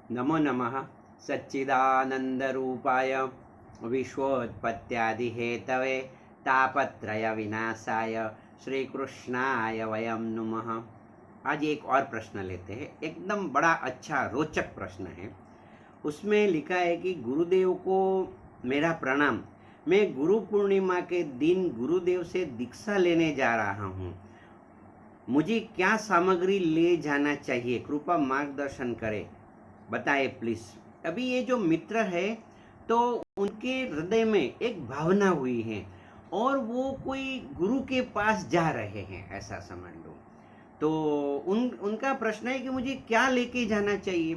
नमो नमः सच्चिदानंदरूपाय विश्वोत्पत्त्यादिहेतवे तापत्रयविनाशाय श्रीकृष्णाय वयं नुमः। आज एक और प्रश्न लेते हैं, एकदम बड़ा अच्छा रोचक प्रश्न है। उसमें लिखा है कि गुरुदेव को मेरा प्रणाम। मैं गुरु पूर्णिमा के दिन गुरुदेव से दीक्षा लेने जा रहा हूँ। मुझे क्या सामग्री ले जाना चाहिए, कृपया मार्गदर्शन करें, बताए प्लीज। अभी ये जो मित्र है तो उनके हृदय में एक भावना हुई है और वो कोई गुरु के पास जा रहे हैं, ऐसा समझ लो। तो उनका प्रश्न है कि मुझे क्या लेके जाना चाहिए।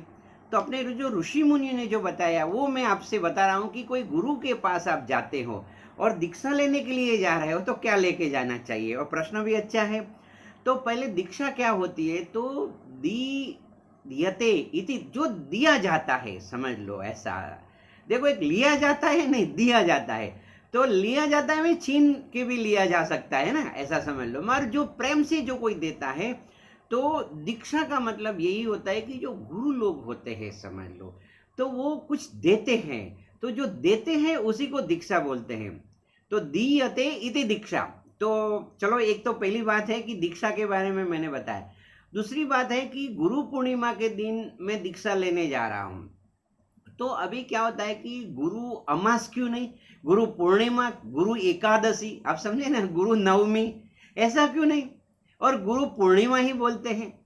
तो अपने जो ऋषि मुनि ने जो बताया वो मैं आपसे बता रहा हूँ कि कोई गुरु के पास आप जाते हो और दीक्षा लेने के लिए जा रहे हो तो क्या लेके जाना चाहिए। और प्रश्न भी अच्छा है। तो पहले दीक्षा क्या होती है, तो दियते इति, जो दिया जाता है, समझ लो ऐसा। देखो, एक लिया जाता है नहीं, दिया जाता है। तो लिया जाता है में छीन के भी लिया जा सकता है ना, ऐसा समझ लो। मगर जो प्रेम से जो कोई देता है, तो दीक्षा का मतलब यही होता है कि जो गुरु लोग होते हैं, समझ लो, तो वो कुछ देते हैं। तो जो देते हैं उसी को दीक्षा बोलते हैं। तो दीयते इति दीक्षा। तो चलो, एक तो पहली बात है कि दीक्षा के बारे में मैंने बताया। दूसरी बात है कि गुरु पूर्णिमा के दिन मैं दीक्षा लेने जा रहा हूं। तो अभी क्या होता है कि गुरु अमास क्यों नहीं, गुरु पूर्णिमा, गुरु एकादशी, आप समझे ना, गुरु नवमी, ऐसा क्यों नहीं, और गुरु पूर्णिमा ही बोलते हैं।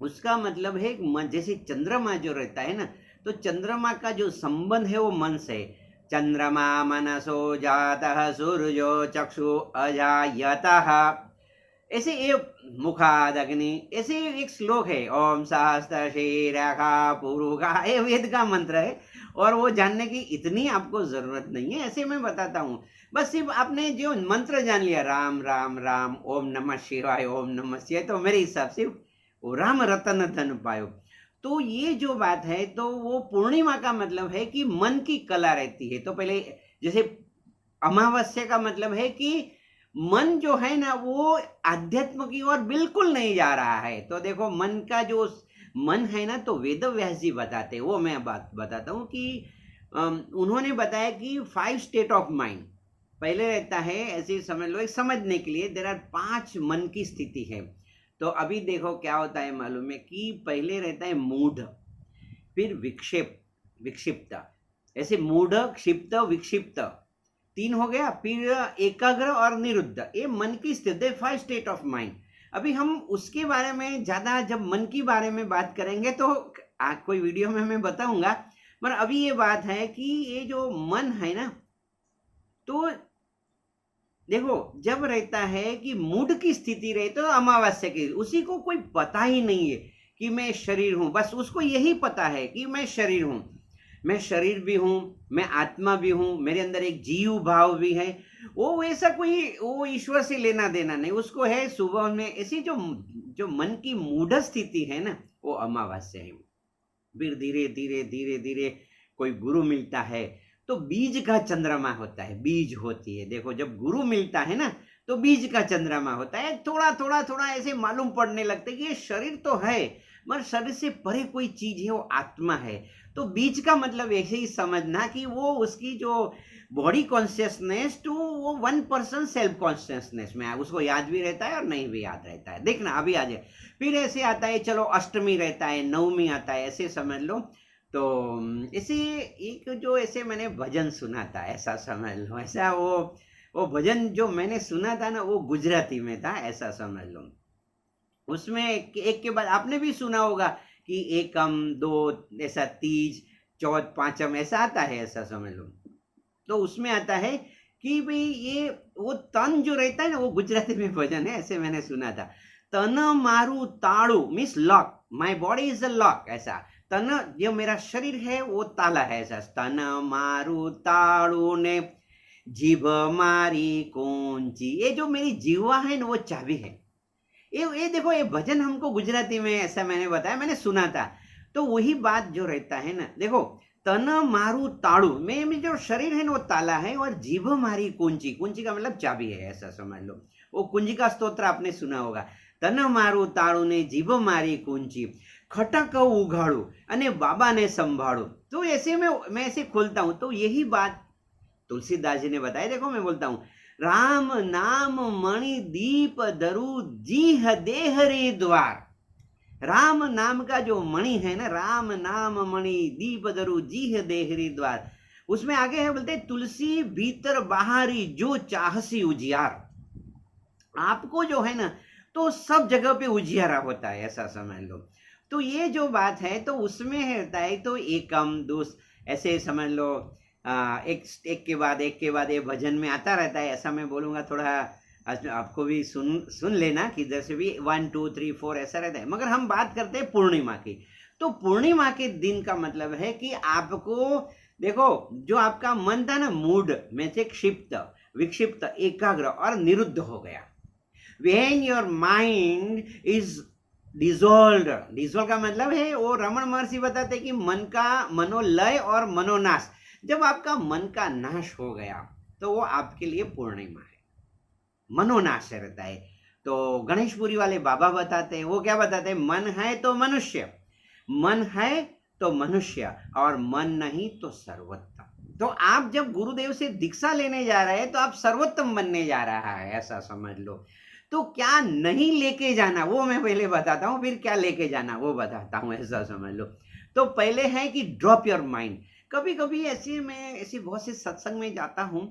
उसका मतलब है जैसे चंद्रमा जो रहता है ना, तो चंद्रमा का जो संबंध है वो मन से। चंद्रमा मनसो जातः सूर्यो चक्षु अजायतः, ऐसे एक मुखाद अग्नि, ऐसे एक श्लोक है, ओम सहस्त्र शीरखा पुरुखा, ये वेद का मंत्र है। और वो जानने की इतनी आपको जरूरत नहीं है, ऐसे मैं बताता हूँ। बस सिर्फ आपने जो मंत्र जान लिया, राम राम राम, ओम नमः शिवाय, ओम नमः शिवाय, तो मेरे हिसाब से वो राम रतन धन पायो। तो ये जो बात है, तो वो पूर्णिमा का मतलब है कि मन की कला रहती है। तो पहले जैसे अमावस्या का मतलब है कि मन जो है ना वो आध्यात्म की ओर बिल्कुल नहीं जा रहा है। तो देखो, मन का जो मन है ना, तो वेद व्यास जी बताते, वो मैं बात बताता हूँ कि उन्होंने बताया कि 5 स्टेट ऑफ माइंड पहले रहता है, ऐसे समझ लो, एक समझने के लिए देर आर 5 मन की स्थिति है। तो अभी देखो क्या होता है मालूम है कि पहले रहता है मूढ़, फिर विक्षिप्त, ऐसे मूढ़, क्षिप्त, विक्षिप्त, 3 हो गया। फिर एकाग्र और निरुद्ध, ये मन की स्थिति, 5 स्टेट ऑफ माइंड। अभी हम उसके बारे में ज्यादा, जब मन की बारे में बात करेंगे तो कोई वीडियो में मैं बताऊंगा। पर अभी ये बात है कि ये जो मन है ना, तो देखो, जब रहता है कि मूड की स्थिति रहे, तो अमावस्या की, उसी को कोई पता ही नहीं है कि मैं शरीर हूं। बस उसको यही पता है कि मैं शरीर हूं, मैं शरीर भी हूं, मैं आत्मा भी हूं, मेरे अंदर एक जीव भाव भी है। वो ऐसा कोई वो ईश्वर से लेना देना नहीं उसको है। सुबह में ऐसी जो जो मन की मूढ़ स्थिति है ना, वो अमावस्या है। फिर धीरे धीरे धीरे धीरे कोई गुरु मिलता है, तो बीज का चंद्रमा होता है, बीज होती है। देखो, जब गुरु मिलता है ना, तो बीज का चंद्रमा होता है। थोड़ा थोड़ा थोड़ा ऐसे मालूम पड़ने लगता है कि ये शरीर तो है, मगर शरीर से परे कोई चीज है, वो आत्मा है। तो बीज का मतलब ऐसे ही समझना कि वो उसकी जो बॉडी कॉन्शियसनेस टू वो 1% सेल्फ कॉन्शियसनेस में है, उसको याद भी रहता है और नहीं भी याद रहता है। देखना अभी आ जाए। फिर ऐसे आता है, चलो अष्टमी रहता है, नवमी आता है, ऐसे समझ लो। तो इसी एक जो ऐसे मैंने भजन सुना था, ऐसा समझ लो, ऐसा वो भजन जो मैंने सुना था ना, वो गुजराती में था, ऐसा समझ लो। उसमें एक के बाद आपने भी सुना होगा कि एकम दो, ऐसा तीज चौथ पांचम ऐसा आता है, ऐसा समझ लो। तो उसमें आता है कि भाई ये वो तन जो रहता है ना, वो गुजराती में भजन है, ऐसे मैंने सुना था। तन मारू ताड़ू means lock, my body is a lock, ऐसा। तन जो मेरा शरीर है वो ताला है, ऐसा। तन मारू ताड़ू ने जीभ मारी कौंची, ये जो मेरी जीवा है ना, वो चाबी है। ये देखो, ये भजन हमको गुजराती में, ऐसा मैंने बताया, मैंने सुना था। तो वही बात जो रहता है ना, देखो, तन मारू ताड़ू में जो शरीर है ना, वो ताला है, और जीभ मारी कुंजी, कुंजी का मतलब चाबी है, ऐसा समझ लो। वो कुंजी का स्तोत्र आपने सुना होगा, तन मारू ताड़ू ने जीभ मारी कुंजी। खटक उघाड़ू अने बाबा ने संभाड़ू। तो ऐसे मैं ऐसे खोलता हूँ तो यही बात तुलसीदास जी ने बताया। देखो मैं बोलता हूँ, राम नाम मणि दीप धरु जीह देह रे द्वार। राम नाम का जो मणि है ना, राम नाम मणि दीप धरु जीह देह रे द्वार, उसमें आगे है बोलते तुलसी भीतर बाहरी जो चाहसी उजियार। आपको जो है ना तो सब जगह पे उजियारा होता है, ऐसा समझ लो। तो ये जो बात है तो उसमें रहता है तो एकम दूस, ऐसे समझ लो एक के बाद ये भजन में आता रहता है। ऐसा मैं बोलूँगा थोड़ा आपको भी सुन लेना कि जैसे भी 1 2 3 4 ऐसा रहता है। मगर हम बात करते हैं पूर्णिमा की। तो पूर्णिमा के दिन का मतलब है कि आपको देखो, जो आपका मन था ना मूड में से क्षिप्त विक्षिप्त एकाग्र और निरुद्ध हो गया। When your mind is dissolve का मतलब है, वो रमन महर्षि बताते कि मन का मनोलय और मनोनाश। जब आपका मन का नाश हो गया तो वो आपके लिए पूर्णिमा है, मनोनाश रहता है। तो गणेशपुरी वाले बाबा बताते हैं, वो क्या बताते हैं, मन है तो मनुष्य, मन है तो मनुष्य और मन नहीं तो सर्वोत्तम। तो आप जब गुरुदेव से दीक्षा लेने जा रहे हैं तो आप सर्वोत्तम बनने जा रहा है, ऐसा समझ लो। तो क्या नहीं लेके जाना वो मैं पहले बताता हूँ, फिर क्या लेके जाना वो बताता हूँ, ऐसा समझ लो। तो पहले है कि ड्रॉप योर माइंड। कभी कभी ऐसी बहुत से सत्संग में जाता हूँ,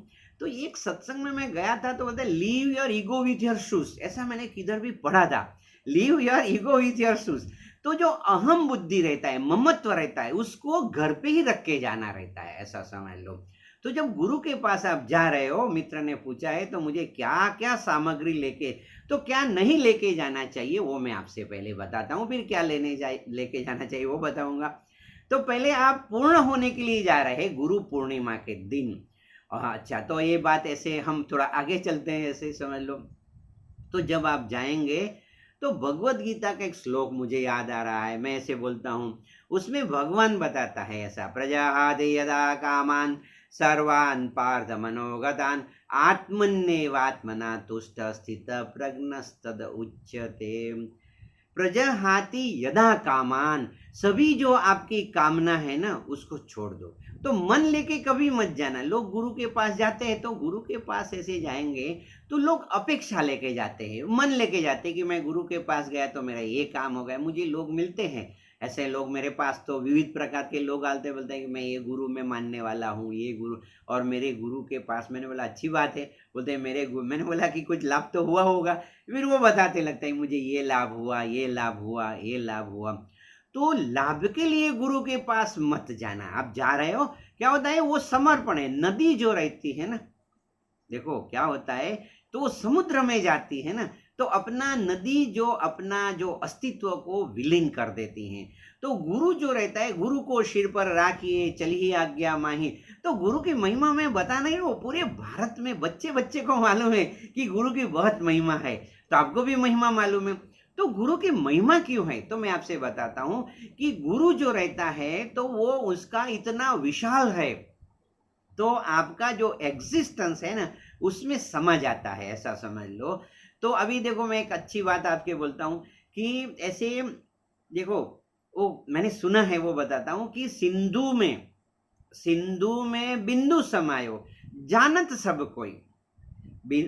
तो एक सत्संग में मैं गया था तो बोलते leave your ego with your shoes, ऐसा मैंने किधर भी पढ़ा था, leave your ego with your shoes. तो जो अहम बुद्धि रहता है, ममत्व रहता है, उसको घर पे ही रख के जाना रहता है, ऐसा समझ लो। तो जब गुरु के पास आप जा रहे हो, मित्र ने पूछा है तो मुझे क्या क्या सामग्री लेके, तो क्या नहीं लेके जाना चाहिए वो मैं आपसे पहले बताता हूँ, फिर क्या लेके जाना चाहिए वो बताऊंगा। तो पहले आप पूर्ण होने के लिए जा रहे हैं गुरु पूर्णिमा के दिन। अच्छा, तो ये बात ऐसे हम थोड़ा आगे चलते हैं, ऐसे समझ लो। तो जब आप जाएंगे तो भगवत गीता का एक श्लोक मुझे याद आ रहा है, मैं ऐसे बोलता हूँ। उसमें भगवान बताता है ऐसा, प्रजाहादि यदा कामान सर्वान् पार्थ मनोगतान् आत्मन्येवात्मना तुष्ट स्थित प्रज्ञस्तद उच्यते। प्रजाहाति यदा कामान, सभी जो आपकी कामना है ना उसको छोड़ दो। तो मन लेके कभी मत जाना। लोग गुरु के पास जाते हैं तो गुरु के पास ऐसे जाएंगे तो लोग अपेक्षा लेके जाते हैं, मन लेके जाते हैं कि मैं गुरु के पास गया तो मेरा ये काम हो गया। मुझे लोग मिलते हैं ऐसे, लोग मेरे पास तो विविध प्रकार के लोग आते बोलते हैं कि मैं ये गुरु में मानने वाला हूँ, ये गुरु, और मेरे गुरु के पास। मैंने बोला अच्छी बात है, बोलते हैं मेरे गुरु। मैंने बोला कि कुछ लाभ तो हुआ होगा, फिर वो बताते लगता है मुझे ये लाभ हुआ, ये लाभ हुआ, ये लाभ हुआ। तो लाभ के लिए गुरु के पास मत जाना। आप जा रहे हो, क्या होता है वो समर्पण है। नदी जो रहती है ना, देखो क्या होता है, तो वो समुद्र में जाती है ना, तो अपना नदी जो अपना जो अस्तित्व को विलीन कर देती हैं। तो गुरु जो रहता है, गुरु को सिर पर राखिए चलिए आज्ञा माही। तो गुरु की महिमा में बता नहीं, वो पूरे भारत में बच्चे बच्चे को मालूम है कि गुरु की बहुत महिमा है, तो आपको भी महिमा मालूम है। तो गुरु की महिमा क्यों है, तो मैं आपसे बताता हूं कि गुरु जो रहता है तो वो उसका इतना विशाल है, तो आपका जो एग्जिस्टेंस है ना उसमें समझ आता है, ऐसा समझ लो। तो अभी देखो मैं एक अच्छी बात आपके बोलता हूँ कि ऐसे देखो, वो मैंने सुना है वो बताता हूँ कि सिंधु में बिंदु समायो जानत सब कोई।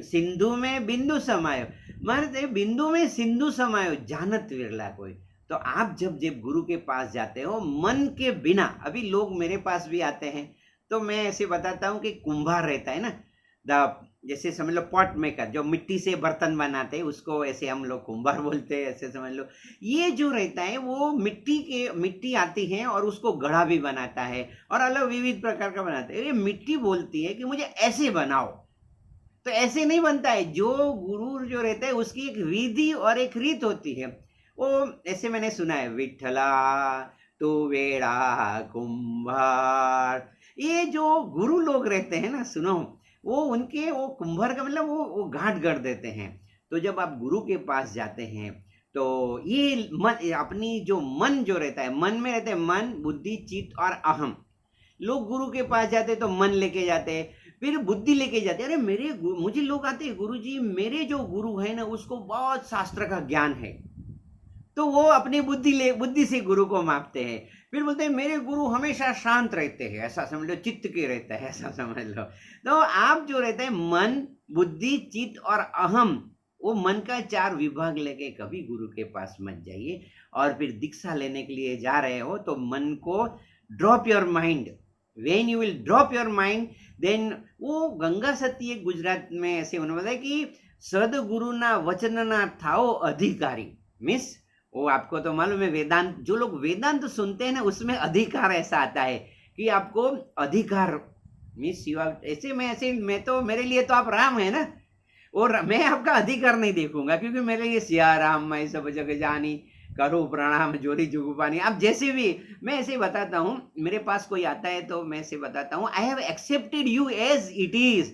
सिंधु में बिंदु समायो माने बिंदु में सिंधु समायो जानत विरला कोई। तो आप जब गुरु के पास जाते हो मन के बिना, अभी लोग मेरे पास भी आते हैं तो मैं ऐसे बताता हूँ कि कुंभार रहता है ना, जैसे समझ लो पॉट मेकर, जो मिट्टी से बर्तन बनाते हैं उसको ऐसे हम लोग कुंभार बोलते हैं, ऐसे समझ लो। ये जो रहता है वो मिट्टी आती है और उसको घड़ा भी बनाता है और अलग विविध प्रकार का बनाता है। ये मिट्टी बोलती है कि मुझे ऐसे बनाओ, तो ऐसे नहीं बनता है। जो गुरु जो रहता है उसकी एक विधि और एक रीत होती है। वो ऐसे मैंने सुना है, विठला तू वेड़ा कुंभार। ये जो गुरु लोग रहते हैं ना, सुनो, वो उनके वो कुंभार का मतलब वो गांठ गढ़ देते हैं। तो जब आप गुरु के पास जाते हैं तो ये मन, अपनी जो मन जो रहता है, मन में रहते हैं मन बुद्धि चित्त और अहम। लोग गुरु के पास जाते तो मन लेके जाते, फिर बुद्धि लेके जाते। अरे मुझे लोग आते हैं, गुरु जी मेरे जो गुरु है ना उसको बहुत शास्त्र का ज्ञान है, तो वो अपनी बुद्धि से गुरु को मापते हैं। फिर बोलते हैं मेरे गुरु हमेशा शांत रहते हैं, ऐसा समझ लो, चित्त के रहता है, ऐसा समझ लो। तो आप जो रहते हैं मन, बुद्धि, चित्त और अहम, वो मन का 4 विभाग लेके कभी गुरु के पास मत जाइए। और फिर दीक्षा लेने के लिए जा रहे हो तो मन को drop your mind. When you will drop your mind, then वो गंगा सती एक गुजरात में ऐसे उन्होंने बताया कि सदगुरु ना वचन ना थाओ अधिकारी। मीन्स वो आपको तो मालूम है, वेदांत, जो लोग वेदांत सुनते हैं ना उसमें अधिकार ऐसा आता है कि आपको अधिकार, मीन्स यू मैं तो, मेरे लिए तो आप राम है ना, और मैं आपका अधिकार नहीं देखूंगा, क्योंकि मेरे लिए सिया राम मैं सब जगह जानी, करो प्रणाम जोरी जुगु पानी। आप जैसे भी, मैं ऐसे बताता हूँ, मेरे पास कोई आता है तो मैं ऐसे बताता हूँ, I have accepted you as it is.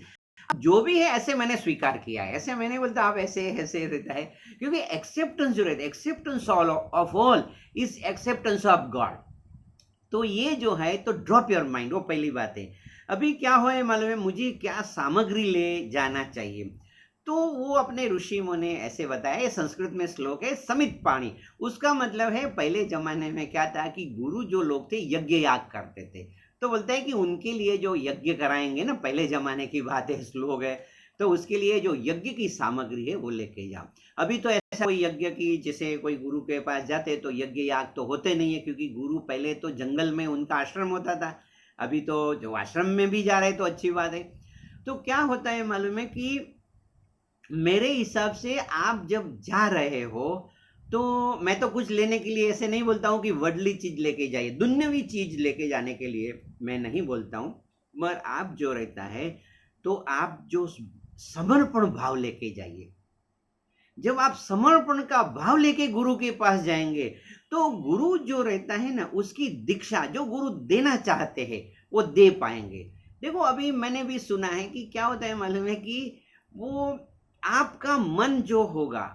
जो भी है ऐसे मैंने स्वीकार किया है, ऐसे मैंने बोलता आप ऐसे ऐसे रहता है, क्योंकि एक्सेप्टेंस जो रहता है, acceptance of all is acceptance of God. तो ये जो है, तो ड्रॉप योर माइंड, वो पहली बात है। अभी क्या हो है मालूम है, मुझे क्या सामग्री ले जाना चाहिए, तो वो अपने ऋषि मुनि ऐसे बताया, ये संस्कृत में श्लोक है, समित पाणी। उसका मतलब है पहले जमाने में क्या था कि गुरु जो लोग थे यज्ञ याग करते थे, तो बोलते हैं कि उनके लिए जो यज्ञ कराएंगे ना, पहले जमाने की बात है, श्लोक है, तो उसके लिए जो यज्ञ की सामग्री है वो लेके जाओ। अभी तो ऐसा कोई यज्ञ की, जैसे कोई गुरु के पास जाते तो यज्ञ याग तो होते नहीं है, क्योंकि गुरु पहले तो जंगल में उनका आश्रम होता था, अभी तो जो आश्रम में भी जा रहे तो अच्छी बात है। तो क्या होता है मालूम है कि मेरे हिसाब से आप जब जा रहे हो तो मैं तो कुछ लेने के लिए ऐसे नहीं बोलता हूँ कि वर्ल्डली चीज लेके जाइए, दुनियावी चीज लेके जाने के लिए मैं नहीं बोलता हूँ, मगर आप जो रहता है तो आप जो समर्पण भाव लेके जाइए। जब आप समर्पण का भाव लेके गुरु के पास जाएंगे तो गुरु जो रहता है ना, उसकी दीक्षा जो गुरु देना चाहते हैं वो दे पाएंगे। देखो अभी मैंने भी सुना है कि क्या होता है मालूम है कि वो आपका मन जो होगा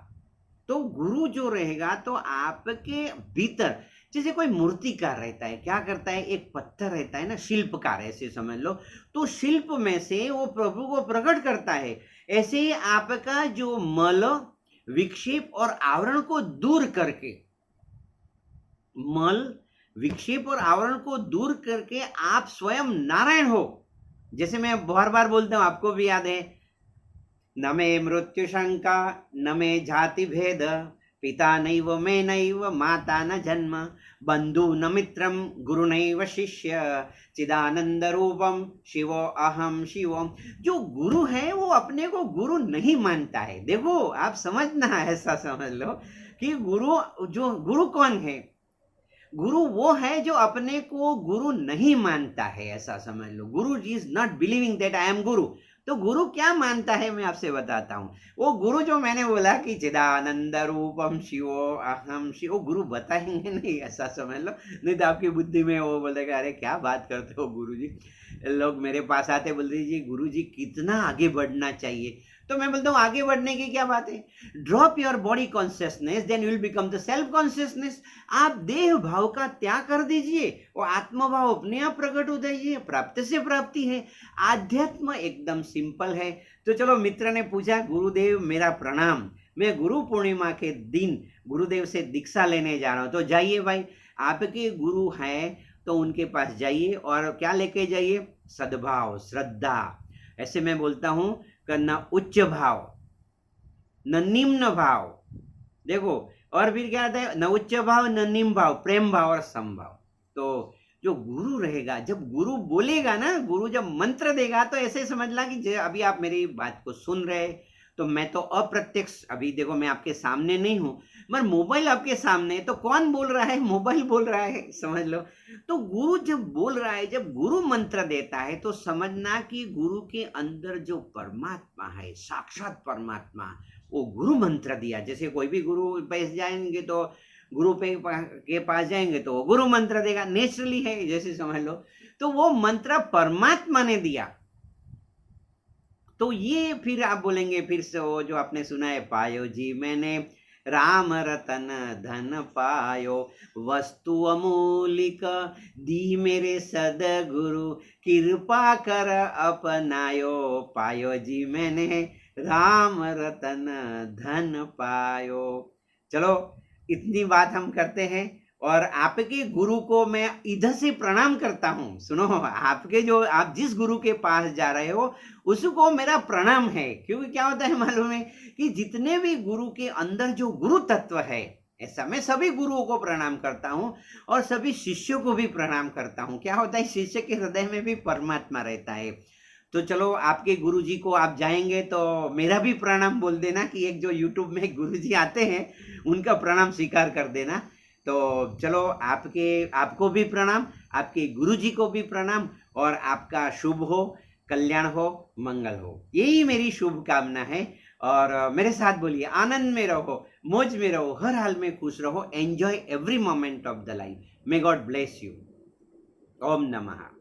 तो गुरु जो रहेगा तो आपके भीतर, जैसे कोई मूर्तिकार रहता है, क्या करता है, एक पत्थर रहता है ना, शिल्पकार ऐसे समझ लो, तो शिल्प में से वो प्रभु को प्रकट करता है। ऐसे ही आपका जो मल, विक्षेप और आवरण को दूर करके, मल, विक्षेप और आवरण को दूर करके आप स्वयं नारायण हो। जैसे मैं बार बार बोलता हूं, आपको भी याद है, न मे मृत्यु शंका न मे जाति भेद, पिता नैव मे नैव माता न जन्म, बंधु न मित्रम गुरु नैव शिष्य, चिदानंद रूपम शिवो अहम शिवम। जो गुरु है वो अपने को गुरु नहीं मानता है। देखो आप समझना, ऐसा समझ लो कि गुरु कौन है, गुरु वो है जो अपने को गुरु नहीं मानता है, ऐसा समझ लो। गुरु is not believing that I am गुरु। तो गुरु क्या मानता है मैं आपसे बताता हूँ। वो गुरु जो मैंने बोला कि चिदानंद रूपम शिवो अहम शिव, वो गुरु बताएंगे नहीं, ऐसा समझ लो। नहीं तो आपकी बुद्धि में वो बोलेगा अरे क्या बात करते हो गुरु जी। लोग मेरे पास आते बोलते जी गुरु जी कितना आगे बढ़ना चाहिए, तो मैं बोलता हूँ आगे बढ़ने की क्या बात है, drop your body consciousness, then you will become the self consciousness. आप देह भाव का त्याग कर दीजिए, वो आत्म भाव अपने आप प्रकट हो जाइए, प्राप्त से प्राप्ति है। आध्यात्म एकदम सिंपल है। तो चलो, मित्र ने पूछा गुरुदेव मेरा प्रणाम, मैं गुरु पूर्णिमा के दिन गुरुदेव से दीक्षा लेने जा रहा हूँ। तो जाइए भाई, आपके गुरु हैं तो उनके पास जाइए, और क्या लेके जाइए, सद्भाव, श्रद्धा। ऐसे मैं बोलता हूँ कि न उच्च भाव न निम्न भाव, देखो, और फिर क्या आता है, न उच्च भाव न निम्न भाव, प्रेम भाव और समभाव। तो जो गुरु रहेगा, जब गुरु बोलेगा ना, गुरु जब मंत्र देगा तो ऐसे समझना कि अभी आप मेरी बात को सुन रहे, तो मैं तो अप्रत्यक्ष, अभी देखो मैं आपके सामने नहीं हूं, मगर मोबाइल आपके सामने, तो कौन बोल रहा है, मोबाइल बोल रहा है, समझ लो। तो गुरु जब बोल रहा है, जब गुरु मंत्र देता है, तो समझना कि गुरु के अंदर जो परमात्मा है, साक्षात परमात्मा, वो गुरु मंत्र दिया। जैसे कोई भी गुरु पास जाएंगे तो गुरु के पास जाएंगे तो वो गुरु मंत्र देगा, नेचुरली है, जैसे समझ लो। तो वो मंत्र परमात्मा ने दिया। तो ये फिर आप बोलेंगे फिर से वो जो आपने सुना है, पायो जी मैंने राम रतन धन पायो, वस्तु अमूलिक दी मेरे सदगुरु, कृपा कर अपनायो, पायो जी मैंने राम रतन धन पायो। चलो, इतनी बात हम करते हैं और आपके गुरु को मैं इधर से प्रणाम करता हूँ। सुनो, आपके जो आप जिस गुरु के पास जा रहे हो उसको मेरा प्रणाम है, क्योंकि क्या होता है मालूम है कि जितने भी गुरु के अंदर जो गुरु तत्व है, ऐसा मैं सभी गुरुओं को प्रणाम करता हूँ और सभी शिष्यों को भी प्रणाम करता हूँ। क्या होता है, शिष्य के हृदय में भी परमात्मा रहता है। तो चलो, आपके गुरुजी को आप जाएंगे तो मेरा भी प्रणाम बोल देना कि एक जो यूट्यूब में गुरुजी आते हैं उनका प्रणाम स्वीकार कर देना। तो चलो, आपको भी प्रणाम, आपके गुरुजी को भी प्रणाम, और आपका शुभ हो, कल्याण हो, मंगल हो, यही मेरी शुभकामना है। और मेरे साथ बोलिए, आनंद में रहो, मौज में रहो, हर हाल में खुश रहो, enjoy every moment of the life. May God bless you. ओम नमः।